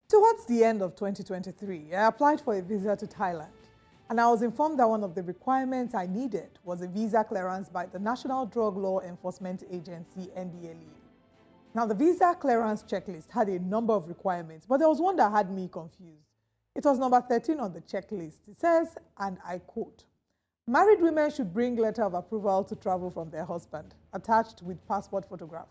Towards the end of 2023, I applied for a visa to Thailand, and I was informed that one of the requirements I needed was a visa clearance by the National Drug Law Enforcement Agency, NDLEA. Now, the visa clearance checklist had a number of requirements, but there was one that had me confused. It was number 13 on the checklist. It says, and I quote, "Married women should bring letter of approval to travel from their husband, attached with passport photograph."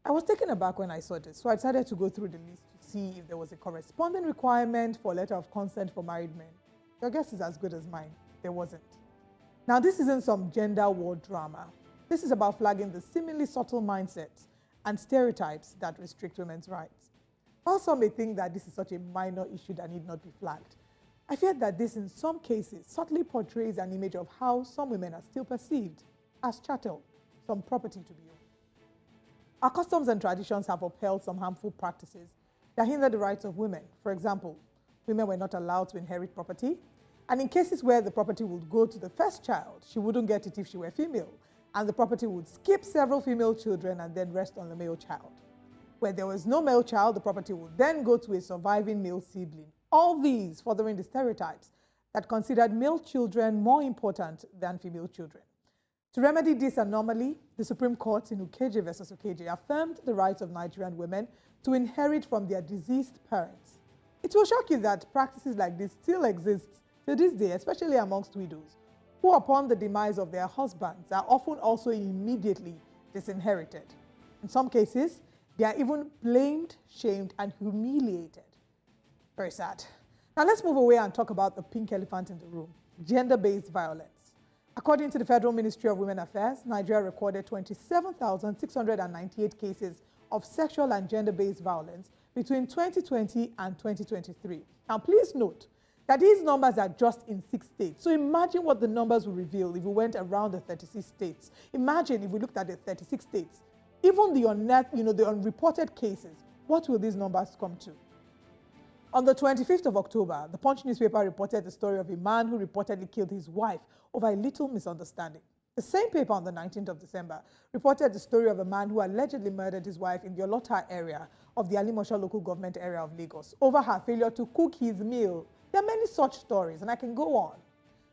I was taken aback when I saw this, so I decided to go through the list to see if there was a corresponding requirement for a letter of consent for married men. Your guess is as good as mine. There wasn't. Now, this isn't some gender war drama. This is about flagging the seemingly subtle mindsets and stereotypes that restrict women's rights. While some may think that this is such a minor issue that need not be flagged, I fear that this in some cases subtly portrays an image of how some women are still perceived as chattel, some property to be owned. Our customs and traditions have upheld some harmful practices that hinder the rights of women. For example, women were not allowed to inherit property, and in cases where the property would go to the first child, she wouldn't get it if she were female, and the property would skip several female children and then rest on the male child. Where there was no male child, the property would then go to a surviving male sibling. All these furthering the stereotypes that considered male children more important than female children. To remedy this anomaly, the Supreme Court in Ukeje versus Ukeje affirmed the rights of Nigerian women to inherit from their deceased parents. It will shock you that practices like this still exist to this day, especially amongst widows, who upon the demise of their husbands are often also immediately disinherited. In some cases, they are even blamed, shamed, and humiliated. Very sad. Now let's move away and talk about the pink elephant in the room, gender-based violence. According to the Federal Ministry of Women Affairs, Nigeria recorded 27,698 cases of sexual and gender-based violence between 2020 and 2023. Now, please note that these numbers are just in 6 states. So imagine what the numbers will reveal if we went around the 36 states. Imagine if we looked at the 36 states. Even the unreported cases, what will these numbers come to? On the 25th of October, the Punch newspaper reported the story of a man who reportedly killed his wife over a little misunderstanding. The same paper on the 19th of December reported the story of a man who allegedly murdered his wife in the Olota area of the Alimosho local government area of Lagos over her failure to cook his meal. There are many such stories, and I can go on.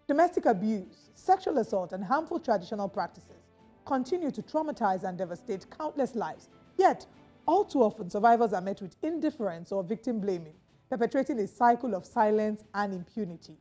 Domestic abuse, sexual assault, and harmful traditional practices continue to traumatize and devastate countless lives. Yet, all too often, survivors are met with indifference or victim blaming, perpetrating a cycle of silence and impunity.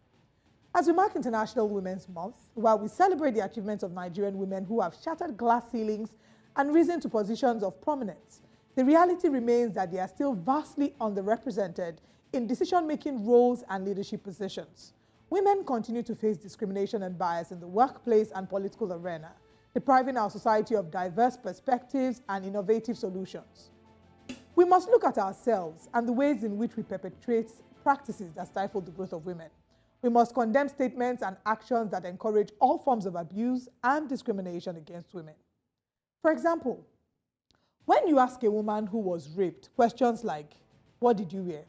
As we mark International Women's Month, while we celebrate the achievements of Nigerian women who have shattered glass ceilings and risen to positions of prominence, the reality remains that they are still vastly underrepresented in decision-making roles and leadership positions. Women continue to face discrimination and bias in the workplace and political arena, depriving our society of diverse perspectives and innovative solutions. We must look at ourselves and the ways in which we perpetrate practices that stifle the growth of women. We must condemn statements and actions that encourage all forms of abuse and discrimination against women. For example, when you ask a woman who was raped questions like, "What did you wear?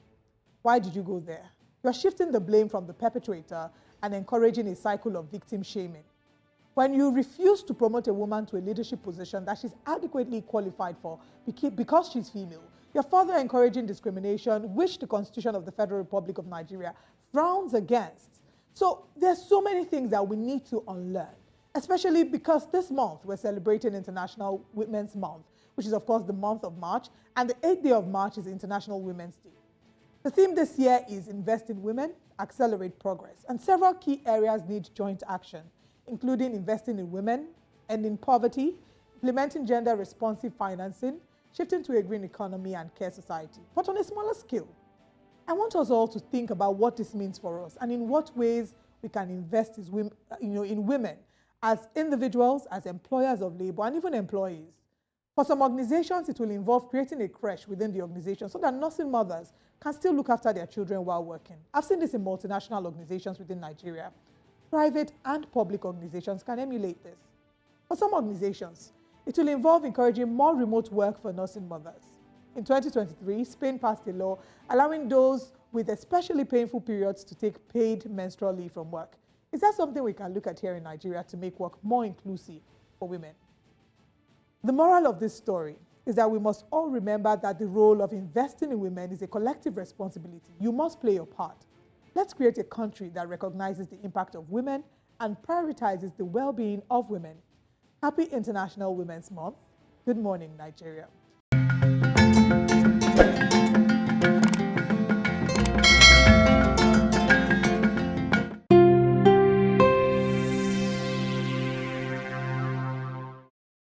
Why did you go there?" you are shifting the blame from the perpetrator and encouraging a cycle of victim shaming. When you refuse to promote a woman to a leadership position that she's adequately qualified for because she's female, you're further encouraging discrimination, which the Constitution of the Federal Republic of Nigeria frowns against. So there's so many things that we need to unlearn, especially because this month we're celebrating International Women's Month, which is of course the month of March, and the 8th day of March is International Women's Day. The theme this year is Invest in Women, Accelerate Progress, and several key areas need joint action, including investing in women, ending poverty, implementing gender-responsive financing, shifting to a green economy and care society, but on a smaller scale. I want us all to think about what this means for us and in what ways we can invest in women as individuals, as employers of labor, and even employees. For some organizations, it will involve creating a creche within the organization so that nursing mothers can still look after their children while working. I've seen this in multinational organizations within Nigeria. Private and public organizations can emulate this. For some organizations, it will involve encouraging more remote work for nursing mothers. In 2023, Spain passed a law allowing those with especially painful periods to take paid menstrual leave from work. Is that something we can look at here in Nigeria to make work more inclusive for women? The moral of this story is that we must all remember that the role of investing in women is a collective responsibility. You must play your part. Let's create a country that recognizes the impact of women and prioritizes the well-being of women. Happy International Women's Month. Good morning, Nigeria.